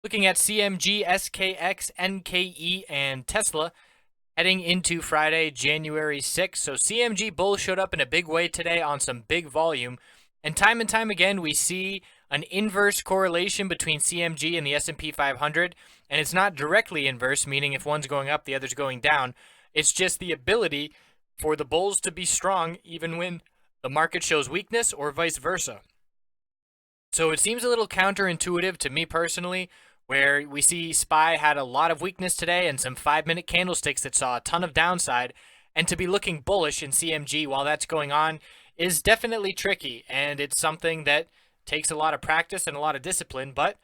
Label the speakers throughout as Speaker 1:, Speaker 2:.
Speaker 1: Looking at CMG SKX NKE and Tesla heading into Friday, January 6th. So CMG bulls showed up in a big way today on some big volume. And time again, we see an inverse correlation between CMG and the S&P 500. And it's not directly inverse, meaning if one's going up, the other's going down. It's just the ability for the bulls to be strong even when the market shows weakness or vice versa. So it seems a little counterintuitive to me personally, where we see SPY had a lot of weakness today and some 5-minute candlesticks that saw a ton of downside, and to be looking bullish in CMG while that's going on is definitely tricky, and it's something that takes a lot of practice and a lot of discipline, but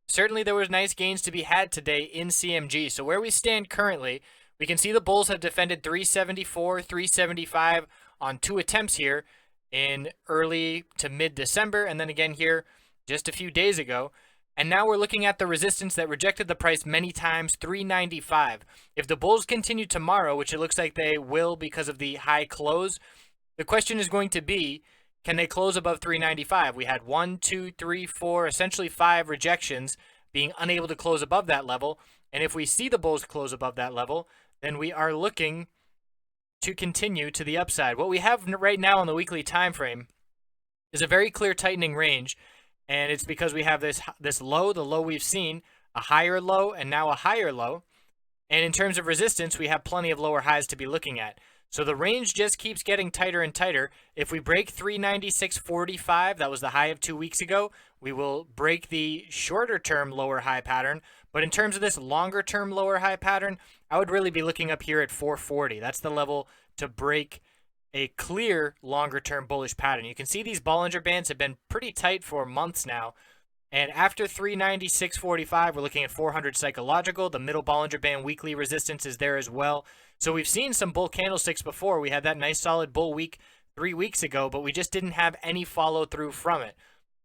Speaker 1: certainly there was nice gains to be had today in CMG. So where we stand currently, we can see the bulls have defended 374, 375 on 2 attempts here in early to mid-December, and then again here just a few days ago. And now we're looking at the resistance that rejected the price many times, 395. If the bulls continue tomorrow, which it looks like they will because of the high close, the question is going to be, can they close above 395? We had 1, 2, 3, 4, essentially 5 rejections being unable to close above that level. And if we see the bulls close above that level, then we are looking to continue to the upside. What we have right now on the weekly time frame is a very clear tightening range. And it's because we have this low, the low we've seen, a higher low, and now a higher low. And in terms of resistance, we have plenty of lower highs to be looking at. So the range just keeps getting tighter and tighter. If we break 396.45, that was the high of 2 weeks ago, we will break the shorter term lower high pattern. But in terms of this longer term lower high pattern, I would really be looking up here at 440. That's the level to break a clear longer-term bullish pattern. You can see these Bollinger Bands have been pretty tight for months now. And after 396.45, we're looking at 400 psychological. The middle Bollinger Band weekly resistance is there as well. So we've seen some bull candlesticks before. We had that nice solid bull week 3 weeks ago, but we just didn't have any follow-through from it.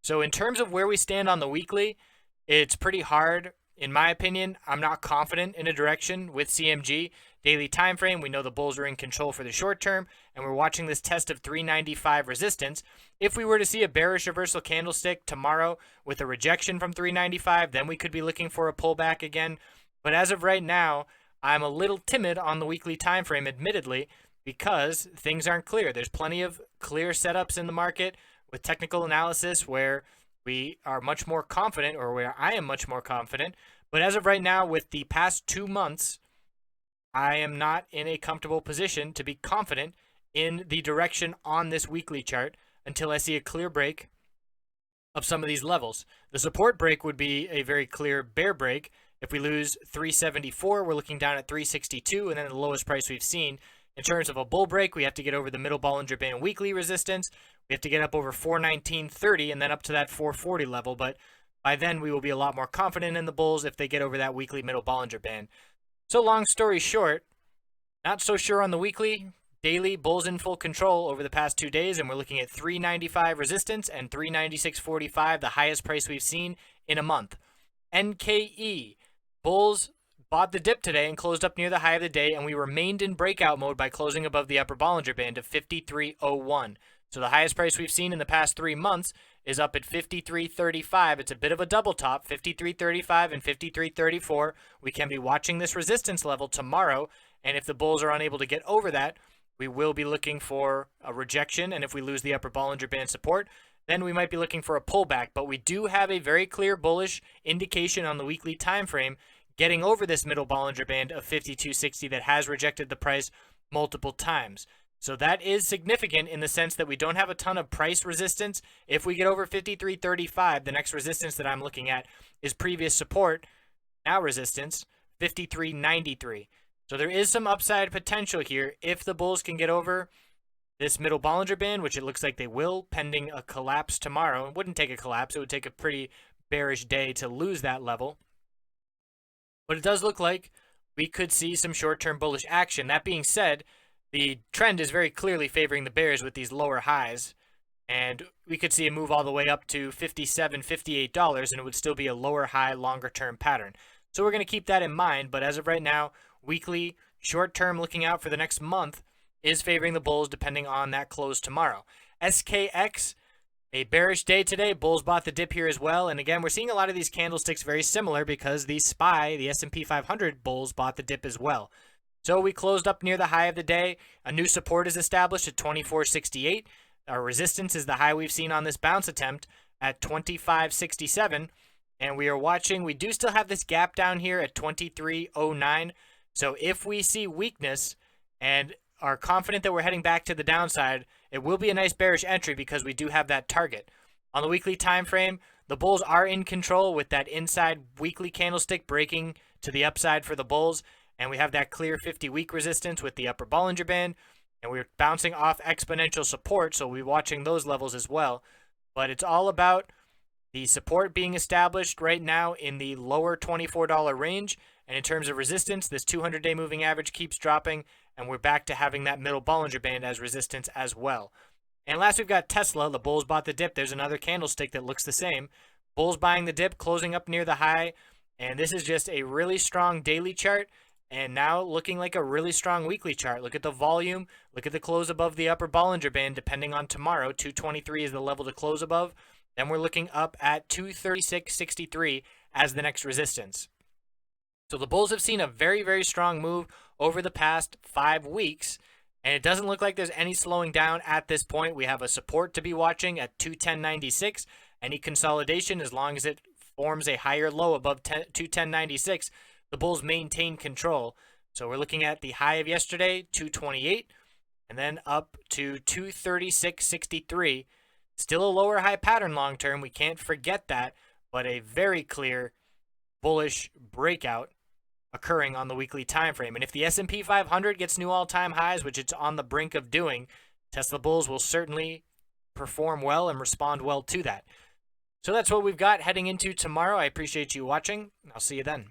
Speaker 1: So in terms of where we stand on the weekly, it's pretty hard. In my opinion, I'm not confident in a direction with CMG. Daily time frame, we know the bulls are in control for the short term, and we're watching this test of 395 resistance. If we were to see a bearish reversal candlestick tomorrow with a rejection from 395, then we could be looking for a pullback again. But as of right now, I'm a little timid on the weekly time frame, admittedly, because things aren't clear. There's plenty of clear setups in the market with technical analysis where we are much more confident, or where I am much more confident. But as of right now, with the past 2 months, I am not in a comfortable position to be confident in the direction on this weekly chart until I see a clear break of some of these levels. The support break would be a very clear bear break. If we lose 374, we're looking down at 362, and then the lowest price we've seen. In terms of a bull break, we have to get over the middle Bollinger Band weekly resistance. We have to get up over 419.30 and then up to that 440 level. But by then, we will be a lot more confident in the bulls if they get over that weekly middle Bollinger Band. So long story short, not so sure on the weekly. Daily, bulls in full control over the past 2 days, and we're looking at 395 resistance and 396.45, the highest price we've seen in a month. NKE, bulls bought the dip today and closed up near the high of the day, and we remained in breakout mode by closing above the upper Bollinger Band of 53.01. So the highest price we've seen in the past 3 months is up at 53.35. It's a bit of a double top, 53.35 and 53.34. We can be watching this resistance level tomorrow, and if the bulls are unable to get over that, we will be looking for a rejection, and if we lose the upper Bollinger Band support, then we might be looking for a pullback. But we do have a very clear bullish indication on the weekly time frame getting over this middle Bollinger Band of 52.60 that has rejected the price multiple times. So that is significant in the sense that we don't have a ton of price resistance. If we get over 53.35, the next resistance that I'm looking at is previous support, now resistance, 53.93. So there is some upside potential here if the bulls can get over this middle Bollinger Band, which it looks like they will, pending a collapse tomorrow. It wouldn't take a collapse. It would take a pretty bearish day to lose that level. But it does look like we could see some short-term bullish action. That being said, the trend is very clearly favoring the bears with these lower highs, and we could see a move all the way up to $57, $58, and it would still be a lower high, longer term pattern. So we're going to keep that in mind, but as of right now, weekly, short term, looking out for the next month is favoring the bulls depending on that close tomorrow. SKX, A bearish day today. Bulls bought the dip here as well. And again, we're seeing a lot of these candlesticks very similar because the SPY, the S&P 500 bulls bought the dip as well. So we closed up near the high of the day. A new support is established at 24.68. Our resistance is the high we've seen on this bounce attempt at 25.67. And we are watching. We do still have this gap down here at 23.09. So if we see weakness and are confident that we're heading back to the downside, it will be a nice bearish entry because we do have that target. On the weekly time frame, the bulls are in control with that inside weekly candlestick breaking to the upside for the bulls, and we have that clear 50-week resistance with the upper Bollinger Band, and we're bouncing off exponential support, so we'll be watching those levels as well. But it's all about the support being established right now in the lower $24 range, and in terms of resistance, this 200-day moving average keeps dropping, and we're back to having that middle Bollinger Band as resistance as well. And last, we've got Tesla. The bulls bought the dip. There's another candlestick that looks the same. Bulls buying the dip, closing up near the high, and this is just a really strong daily chart, and now looking like a really strong weekly chart. Look at the volume. Look at the close above the upper Bollinger Band, depending on tomorrow. 223 is the level to close above. Then we're looking up at 236.63 as the next resistance. So the bulls have seen a very, very strong move over the past 5 weeks, and it doesn't look like there's any slowing down at this point. We have a support to be watching at 210.96. Any consolidation, as long as it forms a higher low above 210.96, the bulls maintain control. So we're looking at the high of yesterday, 228, and then up to 236.63. Still a lower high pattern long term. We can't forget that, but a very clear bullish breakout occurring on the weekly time frame. And if the S&P 500 gets new all-time highs, which it's on the brink of doing, Tesla bulls will certainly perform well and respond well to that. So that's what we've got heading into tomorrow. I appreciate you watching. I'll see you then.